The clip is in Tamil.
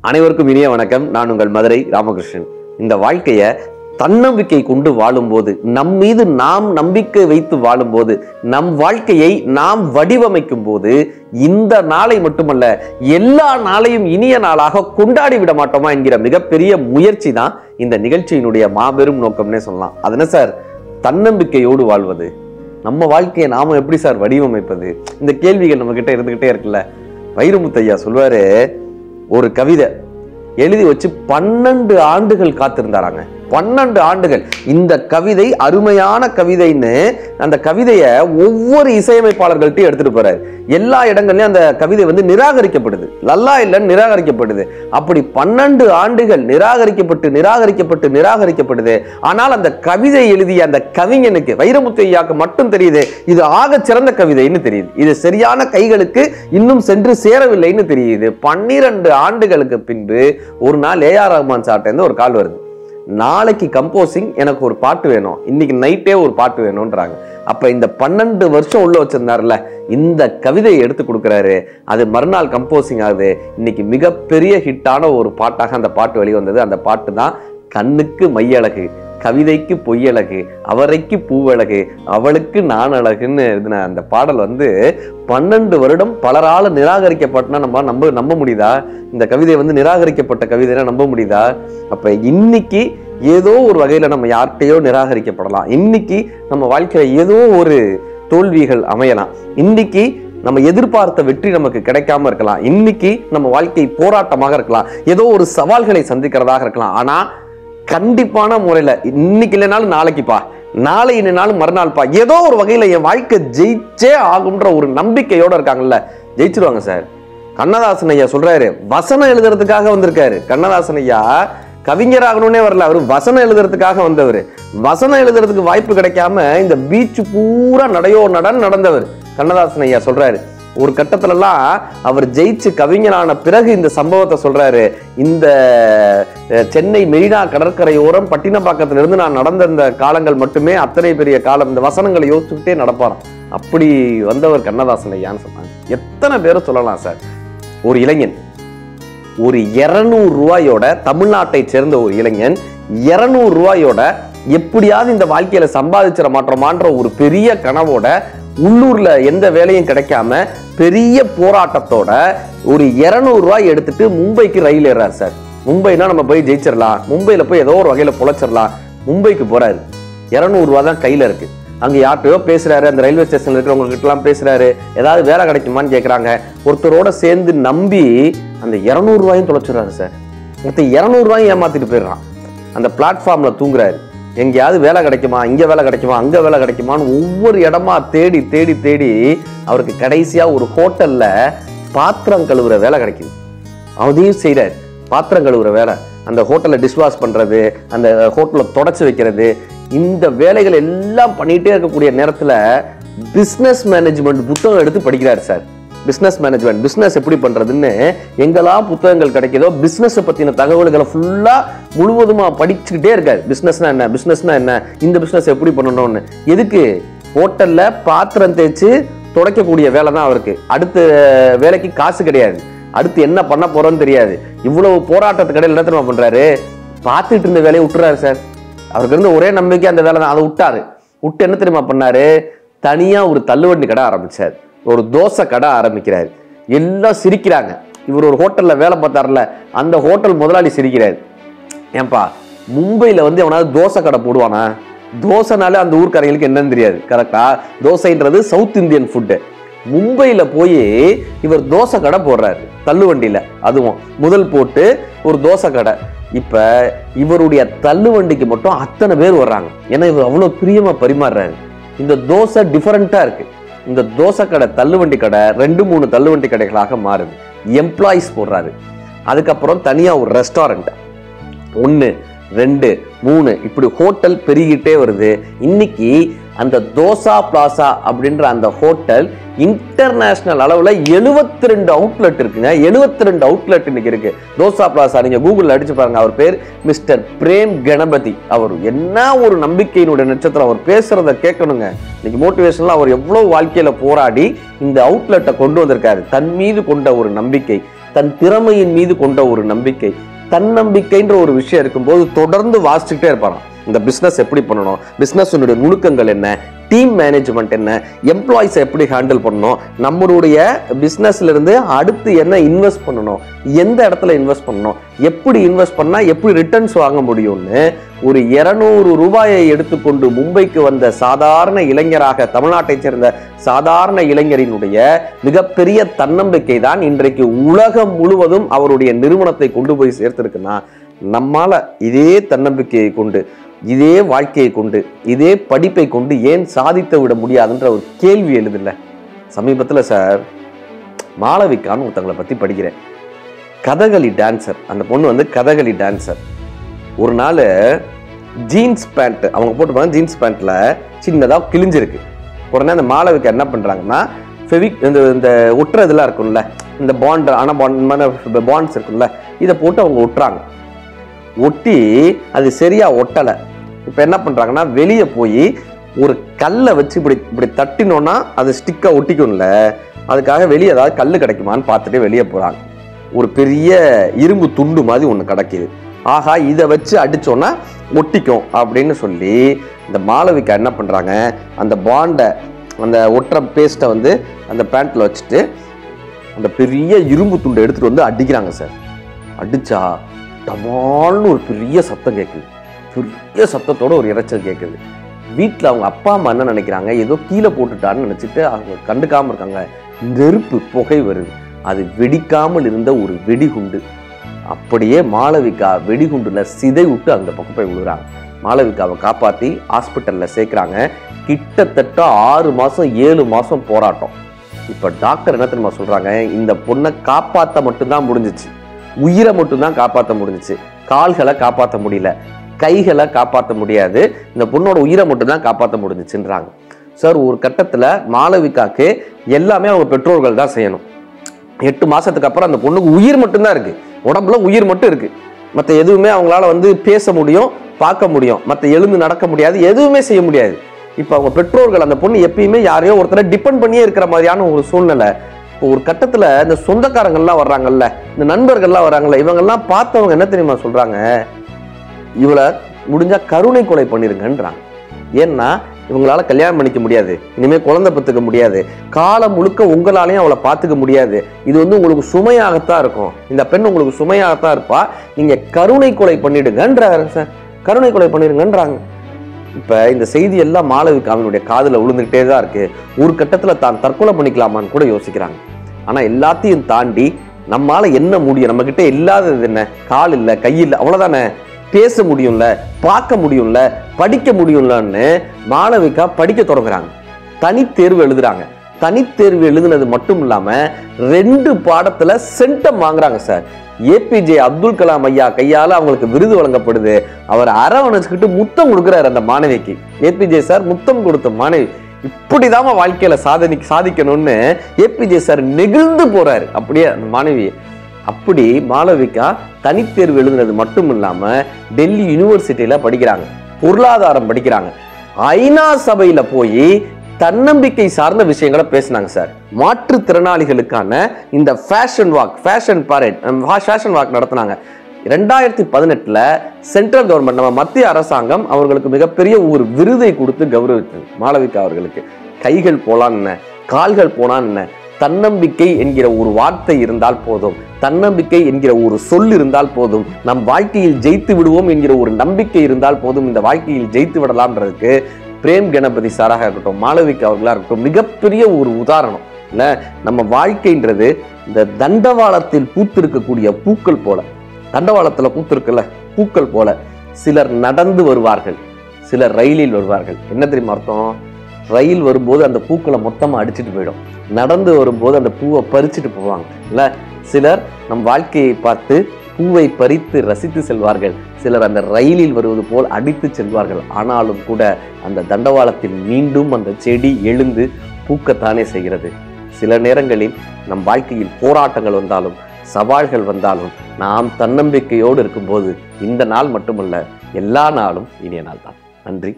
அனைவருக்கும் இனிய வணக்கம். நான் உங்கள் மதுரை ராமகிருஷ்ணன். இந்த வாழ்க்கையை தன்னம்பிக்கை கொண்டு வாழும்போது, நம் மீது நாம் நம்பிக்கை வைத்து வாழும்போது, நம் வாழ்க்கையை நாம் வடிவமைக்கும் போது, இந்த நாளை மட்டுமல்ல எல்லா நாளையும் இனிய நாளாக கொண்டாடி விட மாட்டோமா என்கிற மிகப்பெரிய முயற்சி தான் இந்த நிகழ்ச்சியினுடைய மாபெரும் நோக்கம்னே சொல்லலாம். அதன சார் தன்னம்பிக்கையோடு வாழ்வது, நம்ம வாழ்க்கையை நாம எப்படி சார் வடிவமைப்பது? இந்த கேள்விகள் நம்ம கிட்ட இருந்துகிட்டே இருக்குல்ல. வைரமுத்தையா சொல்வாரு, ஒரு கவிதை எழுதி வச்சு 12 ஆண்டுகள் காத்திருந்தாராங்க. 12 ஆண்டுகள். இந்த கவிதை அருமையான கவிதைன்னு அந்த கவிதையை ஒவ்வொரு இசையமைப்பாளர்கள்ட்டையும் எடுத்துட்டு போறாரு. எல்லா இடங்கள்லயும் அந்த கவிதை நிராகரிக்கப்படுது, நல்லா இல்லைன்னு நிராகரிக்கப்படுது. அப்படி 12 ஆண்டுகள் நிராகரிக்கப்படுது. ஆனால் அந்த கவிதை எழுதிய அந்த கவிஞனுக்கு, வைரமுத்தையாக்கு மட்டும் தெரியுது இது ஆக சிறந்த கவிதைன்னு தெரியுது. இது சரியான கைகளுக்கு இன்னும் சென்று சேரவில்லைன்னு தெரியுது. 12 ஆண்டுகளுக்கு பின்பு ஒரு நாள் ஏஆர் ரஹ்மான் சார்ட்ட ஒரு கால் வருது. நாளைக்கு கம்போசிங், எனக்கு ஒரு பாட்டு வேணும், இன்னைக்கு நைட்டே ஒரு பாட்டு வேணும்ன்றாங்க. அப்ப இந்த 12 வருஷம் உள்ள வச்சிருந்தாருல, இந்த கவிதையை எடுத்து கொடுக்குறாரு. அது மறுநாள் கம்போசிங் ஆகுது. இன்னைக்கு மிகப்பெரிய ஹிட்டான ஒரு பாட்டாக அந்த பாட்டு வெளிவந்தது. அந்த பாட்டு தான் கண்ணுக்கு மையழகு, கவிதைக்கு பொய்யழகு, அவரைக்கு பூவழகு, அவளுக்கு நான் அழகுன்னு எழுதின அந்த பாடல் 12 வருடம் பலரால நிராகரிக்கப்பட்டனா நம்ம நம்ப முடியுதா? இந்த கவிதை நிராகரிக்கப்பட்ட கவிதைனா நம்ப முடியுதா? அப்ப இன்னைக்கு ஏதோ ஒரு வகையில நம்ம யார்கிட்டையோ நிராகரிக்கப்படலாம். இன்னைக்கு நம்ம வாழ்க்கையில ஏதோ ஒரு தோல்விகள் அமையலாம். இன்னைக்கு நம்ம எதிர்பார்த்த வெற்றி நமக்கு கிடைக்காம இருக்கலாம். இன்னைக்கு நம்ம வாழ்க்கை போராட்டமாக இருக்கலாம். ஏதோ ஒரு சவால்களை சந்திக்கிறதாக இருக்கலாம். ஆனா கண்டிப்பான முறையில இன்னைக்கு இல்லைனாலும் நாளைக்குப்பா, நாளை இல்லைனாலும் மறுநாள்ப்பா, ஏதோ ஒரு வகையில என் வாழ்க்கை ஜெயிச்சே ஆகும்ன்ற ஒரு நம்பிக்கையோட இருக்காங்கல்ல, ஜெயிச்சிருவாங்க சார். கண்ணதாசன் ஐயா சொல்றாரு, வசனம் எழுதுறதுக்காக வந்திருக்காரு. கண்ணதாசன் ஐயா கவிஞர் ஆகணும்னே வரல, அவரு வசனம் எழுதுறதுக்காக வந்தவர். வசனம் எழுதுறதுக்கு வாய்ப்பு கிடைக்காம இந்த பீச் பூரா நடந்தவர் கண்ணதாசன் ஐயா சொல்றாரு. ஒரு கட்டத்துலலாம் அவர் ஜெயிச்சு கவிஞரான பிறகு இந்த சம்பவத்தை சொல்றாரு. இந்த சென்னை மெரினா கடற்கரையோரம் பட்டினப்பாக்கத்துல இருந்து நான் நடந்த இந்த காலங்கள் மட்டுமே அத்தனை பெரிய காலம், இந்த வசனங்களை யோசிச்சுக்கிட்டே நடப்பாராம். அப்படி வந்தவர் கண்ணதாசன் ஐயான்னு சொன்னாங்க. எத்தனை பேரும் சொல்லலாம் சார். ஒரு இளைஞன் ஒரு 200 ரூபாயோட, தமிழ்நாட்டை சேர்ந்த ஒரு இளைஞன் 200 ரூபாயோட எப்படியாவது இந்த வாழ்க்கையில சம்பாதிச்சிட மாட்டோமான்ற ஒரு பெரிய கனவோட, உள்ளூர்ல எந்த வேலையும் கிடைக்காம பெரிய போராட்டத்தோட ஒரு 200 ரூபாய் எடுத்துட்டு மும்பைக்கு ரயில் ஏறாரு சார். மும்பைனா நம்ம போய் ஜெயிச்சிடலாம், மும்பையில போய் ஏதோ ஒரு வகையில பொழைச்சிடலாம். மும்பைக்கு போறாரு. 200 ரூபாய் தான் கையில இருக்கு. அங்க யார்கிட்டயோ பேசுறாரு, அந்த ரயில்வே ஸ்டேஷன்ல இருக்கிறவங்க கிட்ட எல்லாம் பேசுறாரு, ஏதாவது வேலை கிடைக்குமான்னு கேட்கறாங்க. ஒருத்தரோட சேர்ந்து நம்பி அந்த 200 ரூபாயும் தொலைச்சிடுறாரு சார். மொத்தம் 200 ரூபாயும் ஏமாத்திட்டு போயிடுறான். அந்த பிளாட்ஃபார்ம்ல தூங்குறாரு. எங்கேயாவது வேலை கிடைக்குமா, இங்க வேலை கிடைக்குமா, அங்க வேலை கிடைக்குமான்னு ஒவ்வொரு இடமா தேடி தேடி தேடி அவருக்கு கடைசியா ஒரு ஹோட்டல்ல பாத்திரம் கழுவுற வேலை கிடைக்குது. அதையும் செய்யறாரு. பாத்திரம் கழுவுற வேலை, அந்த ஹோட்டல்ல டிஷ்வாஷ் பண்றது, அந்த ஹோட்டல்ல தொடச்சு வைக்கிறது, இந்த வேலைகள் எல்லாம் பண்ணிட்டே இருக்கக்கூடிய நேரத்துல பிசினஸ் மேனேஜ்மெண்ட் புத்தகம் எடுத்து படிக்கிறாரு சார். பிசினஸ் மேனேஜ்மெண்ட், பிசினஸ் எப்படி பண்றதுன்னு எங்கெல்லாம் புத்தகங்கள் கிடைக்குதோ பிசினஸ் பத்தின தகவல்களை ஃபுல்லா முழுவதுமா படிச்சுக்கிட்டே இருக்காரு. பிசினஸ்னா என்ன, பிசினஸ்னா என்ன, இந்த பிசினஸ் எப்படி பண்ணணும்னு. எதுக்கு? ஹோட்டல்ல பாத்திரம் தேய்ச்சி துடைக்கக்கூடிய வேலை தான் அவருக்கு. அடுத்த வேலைக்கு காசு கிடையாது, அடுத்து என்ன பண்ண போறோம்னு தெரியாது. இவ்வளவு போராட்டத்துக்கு இடையில என்ன தெரியுமா பண்றாரு? பார்த்துட்டு இருந்த வேலையை விட்டுறாரு சார். அவருக்கு இருந்த ஒரே நம்பிக்கை அந்த வேலை தான். அதை விட்டாரு. விட்டு என்ன தெரியுமா பண்ணாரு? தனியா ஒரு தள்ளுவண்டி கடை ஆரம்பிச்சாரு. ஒரு தோசை கடை ஆரம்பிக்கிறாரு. எல்லாம் சிரிக்கிறாங்க. இவர் ஒரு ஹோட்டல்ல வேலை பார்த்தாருல, அந்த ஹோட்டல் முதலாளி சிரிக்கிறாரு. ஏன்பா, மும்பையில எவனாவது தோசை கடை போடுவானா? தோசைனாலே அந்த ஊர்க்காரங்களுக்கு என்னன்னு தெரியாது. கரெக்டா? தோசைன்றது சவுத் இந்தியன் ஃபுட்டு. மும்பையில போய் இவர் தோசை கடை போடுறாரு, தள்ளுவண்டியில. அதுவும் முதல் போட்டு ஒரு தோசை கடை. இப்ப இவருடைய தள்ளுவண்டிக்கு மட்டும் அத்தனை பேர் வர்றாங்க. ஏன்னா இவர் அவ்வளவு பிரியமா பரிமாறுறாரு. இந்த தோசை டிஃபரெண்டா இருக்கு. இந்த தோசை கடை, தள்ளுவண்டி கடை 2-3 தள்ளுவண்டி கடைகளாக மாறுது. எம்ப்ளாயிஸ் போடுறாரு. அதுக்கப்புறம் தனியா ஒரு ரெஸ்டாரண்ட், 1, 2, 3 இப்படி ஹோட்டல் பெருகிட்டே வருது. இன்னைக்கு அந்த தோசா பிளாசா அப்படின்ற அந்த ஹோட்டல் இன்டர்நேஷனல் அளவுல 72 அவுட்லெட் இருக்குங்க. 72 அவுட்லெட் இன்னைக்கு இருக்கு. தோசா பிளாசா நீங்க கூகுள்ல அடிச்சு பாருங்க. அவர் பேர் மிஸ்டர் பிரேம் கணபதி. அவர் என்ன ஒரு நம்பிக்கையினுடைய நட்சத்திரம். அவர் பேசுறத கேட்கணுங்க. இன்னைக்கு மோட்டிவேஷன்ல அவர் எவ்வளவு வாழ்க்கையில போராடி இந்த அவுட்லெட்டை கொண்டு வந்திருக்காரு. தன் மீது கொண்ட ஒரு நம்பிக்கை. தன் திறமையின் மீது கொண்ட ஒரு நம்பிக்கை, தன்னம்பிக்கைன்ற ஒரு விஷயம் இருக்கும்போது தொடர்ந்து வாசிச்சுக்கிட்டே இருப்பாராம். இந்த பிசினஸ் எப்படி பண்ணணும், பிசினஸினுடைய நுணுக்கங்கள் என்ன, டீம் மேனேஜ்மெண்ட் என்ன, எம்ப்ளாயிஸை எப்படி ஹேண்டில் பண்ணணும், நம்மளுடைய பிசினஸ்ல இருந்து அடுத்து என்ன இன்வெஸ்ட் பண்ணணும், எந்த இடத்துல இன்வெஸ்ட் பண்ணணும், எப்படி இன்வெஸ்ட் பண்ணா எப்படி ரிட்டர்ன்ஸ் வாங்க முடியும்னு ஒரு 200 ரூபாயை எடுத்துக்கொண்டு மும்பைக்கு வந்த சாதாரண இளைஞராக, தமிழ்நாட்டை சேர்ந்த சாதாரண இளைஞரினுடைய மிகப்பெரிய தன்னம்பிக்கை தான் இன்றைக்கு உலகம் முழுவதும் அவருடைய நிறுவனத்தை கொண்டு போய் சேர்த்திருக்குன்னா, நம்மால இதே தன்னம்பிக்கையை கொண்டு, இதே வாழ்க்கையை கொண்டு, இதே படிப்பை கொண்டு ஏன் சாதித்து விட முடியாதுன்ற ஒரு கேள்வி எழுதில்ல. சமீபத்தில் சார் மாளவிகான்னு ஒருத்தங்களை பற்றி படிக்கிறேன். கதகளி டான்சர். அந்த பொண்ணு வந்து கதகளி டான்சர். ஒரு நாள் ஜீன்ஸ் பேண்ட் அவங்க போட்டுப்பாங்க, ஜீன்ஸ் பேண்ட்டில் சின்னதாக கிழிஞ்சிருக்கு. உடனே அந்த மாளவிகா என்ன பண்ணுறாங்கன்னா, இந்த ஒட்டுறதுலாம் இருக்கும்ல, இந்த பாண்ட் பாண்ட்ஸ் இருக்கும்ல, இதை போட்டு அவங்க ஒட்டுறாங்க. ஒட்டி அது சரியா ஒட்டலை. இப்போ என்ன பண்ணுறாங்கன்னா, வெளியே போய் ஒரு கல்லை வச்சு இப்படி தட்டினோன்னா அது ஸ்டிக்காக ஒட்டிக்கும்ல, அதுக்காக வெளியே ஏதாவது கல் கிடைக்குமான்னு பார்த்துட்டு வெளியே போகிறாங்க. ஒரு பெரிய இரும்பு துண்டு மாதிரி ஒன்று கிடைக்கிது. ஆகா, இதை வச்சு அடித்தோன்னா ஒட்டிக்கும் அப்படின்னு சொல்லி இந்த மாளவிகா என்ன பண்ணுறாங்க, அந்த பாண்டை, அந்த ஒட்டுற பேஸ்ட்டை வந்து அந்த பேண்ட்டில் வச்சுட்டு அந்த பெரிய இரும்பு துண்டை எடுத்துகிட்டு வந்து அடிக்கிறாங்க சார். அடித்தா டமால்னு ஒரு பெரிய சத்தம் கேட்குது. பெரிய சத்தத்தோட ஒரு இரைச்சல் கேட்குது. வீட்டில் அவங்க அப்பா அம்மா என்ன நினைக்கிறாங்க, ஏதோ கீழே போட்டுட்டான்னு நினச்சிட்டு அவங்க கண்டுக்காமல் இருக்காங்க. நெருப்பு புகை வருது. அது வெடிக்காமல் இருந்த ஒரு வெடிகுண்டு. அப்படியே மாளவிகா வெடிகுண்டுல சிதை விட்டு அந்த பக்கம் போய் விழுறாங்க. மாளவிகாவை காப்பாற்றி ஹாஸ்பிட்டலில் சேர்க்குறாங்க. கிட்டத்தட்ட 6 மாதம் 7 மாதம் போராட்டம். இப்போ டாக்டர் என்ன தெரியுமா சொல்கிறாங்க, இந்த பொண்ணை காப்பாற்ற மட்டும்தான் முடிஞ்சிச்சு, உயிரை மட்டும்தான் காப்பாற்ற முடிஞ்சிச்சு, கால்களை காப்பாற்ற முடியல, கைகளை காப்பாற்ற முடியாது, இந்த பொண்ணோட உயிரை மட்டும்தான் காப்பாற்ற முடிஞ்சிச்சுன்றாங்க. சார், ஒரு கட்டத்தில் மாளவிகாக்கு எல்லாமே அவங்க பெற்றோர்கள் தான் செய்யணும். 8 மாதத்துக்கு அப்புறம் அந்த பொண்ணுக்கு உயிர் மட்டும்தான் இருக்குது, உடம்புல உயிர் மட்டும் இருக்குது. மற்ற எதுவுமே அவங்களால வந்து பேச முடியும், பார்க்க முடியும், மற்ற எழுந்து நடக்க முடியாது, எதுவுமே செய்ய முடியாது. இப்போ அவங்க பெற்றோர்கள் அந்த பொண்ணு எப்பயுமே யாரையோ ஒருத்தரை டிபெண்ட் பண்ணியே இருக்கிற மாதிரியான ஒரு சூழ்நிலை. இப்போ ஒரு கட்டத்தில் இந்த சொந்தக்காரங்கள்லாம் வர்றாங்கல்ல, இந்த நண்பர்கள்லாம் வர்றாங்கல்ல, இவங்கெல்லாம் பார்த்தவங்க என்ன தெரியுமா சொல்கிறாங்க, இவளை முடிஞ்சா கருணை கொலை பண்ணிருங்கன்றாங்க. ஏன்னா இவங்களால கல்யாணம் பண்ணிக்க முடியாது, இனிமேல் குழந்தை பெற்றுக்க முடியாது, காலம் முழுக்க உங்களாலையும் அவளை பார்த்துக்க முடியாது, இது வந்து உங்களுக்கு சுமையாகத்தான் இருக்கும், இந்த பெண் உங்களுக்கு சுமையாகத்தான் இருப்பா, நீங்க கருணை கொலை பண்ணிடுங்கன்றாங்க சார். கருணை கொலை பண்ணிடுங்கன்றாங்க. இப்ப இந்த செய்தி எல்லாம் மாளவிகாவினுடைய காதுல விழுந்துகிட்டே தான் இருக்கு. ஒரு கட்டத்துல தான் தற்கொலை பண்ணிக்கலாமான்னு கூட யோசிக்கிறாங்க. ஆனா எல்லாத்தையும் தாண்டி நம்மால என்ன முடியும், நம்ம கிட்ட இல்லாதது என்ன, கால் இல்லை, கை இல்லை, அவ்வளவுதானே, பேச முடியும்ல, பார்க்க முடியும்ல, படிக்க முடியும்லன்னு மாளவிகா படிக்க தொடங்குறாங்க. தனித்தேர்வு எழுதுறாங்க. தனித்தேர்வு எழுதுனது மட்டும் இல்லாம 2 பாடத்துல சென்டம் வாங்குறாங்க சார். ஏபிஜே அப்துல் கலாம் ஐயா கையால அவங்களுக்கு விருது வழங்கப்படுது. அவர் அரவணைச்சுக்கிட்டு முத்தம் கொடுக்குறாரு அந்த மாணவிக்கு. ஏபிஜே சார் முத்தம் கொடுத்த மாணவி, இப்படிதான் வாழ்க்கையில சாதிக்கணும்னு ஏபிஜே சார் நெகிழ்ந்து போறாரு அப்படியே அந்த மாணவியை. அப்படி மாளவிகா தனித்தேர்வு எழுதுனது மட்டும் இல்லாம டெல்லி யூனிவர்சிட்டியில படிக்கிறாங்க, பொருளாதாரம் படிக்கிறாங்க, ஐநா சபையில போய் தன்னம்பிக்கை சார்ந்த விஷயங்களை பேசினாங்க சார். மாற்றுத்திறனாளிகளுக்கான இந்த ஃபேஷன் வாக் நடத்தினாங்க. 2018 சென்ட்ரல் கவர்மெண்ட், நம்ம மத்திய அரசாங்கம் அவர்களுக்கு மிகப்பெரிய ஒரு விருதை கொடுத்து கௌரவித்தது மாளவிகா அவர்களுக்கு. கைகள் போலான் என்ன, கால்கள் போனான் என்ன, தன்னம்பிக்கை என்கிற ஒரு வார்த்தை இருந்தால் போதும், தன்னம்பிக்கை என்கிற ஒரு சொல் இருந்தால் போதும், நம் வாழ்க்கையில் ஜெயித்து விடுவோம் என்கிற ஒரு நம்பிக்கை இருந்தால் போதும், இந்த வாழ்க்கையில் ஜெயித்து விடலாம்ன்றதுக்கு பிரேம் கணபதி சாராக இருக்கட்டும், மாளவிகா அவர்களாக இருக்கட்டும், மிகப்பெரிய ஒரு உதாரணம். இல்லை, நம்ம வாழ்க்கைன்றது இந்த தண்டவாளத்தில் பூத்திருக்கக்கூடிய பூக்கள் போல, தண்டவாளத்தில் பூத்திருக்கல பூக்கள் போல, சிலர் நடந்து வருவார்கள், சிலர் ரயிலில் வருவார்கள். என்ன தெரியுமா அர்த்தம்? ரயில் வரும்போது அந்த பூக்களை மொத்தமாக அடிச்சுட்டு போயிடும், நடந்து வரும்போது அந்த பூவை பறிச்சுட்டு போவாங்க. இல்லை, சிலர் நம் வாழ்க்கையை பார்த்து பூவை பறித்து ரசித்து செல்வார்கள், சிலர் அந்த ரயிலில் வருவது போல் அடித்து செல்வார்கள். ஆனாலும் கூட அந்த தண்டவாளத்தில் மீண்டும் அந்த செடி எழுந்து பூக்கத்தானே செய்கிறது. சில நேரங்களில் நம் வாழ்க்கையில் போராட்டங்கள் வந்தாலும், சவால்கள் வந்தாலும், நாம் தன்னம்பிக்கையோடு இருக்கும்போது இந்த நாள் மட்டுமல்ல, எல்லா நாளும் இனிய நாள் தான். நன்றி.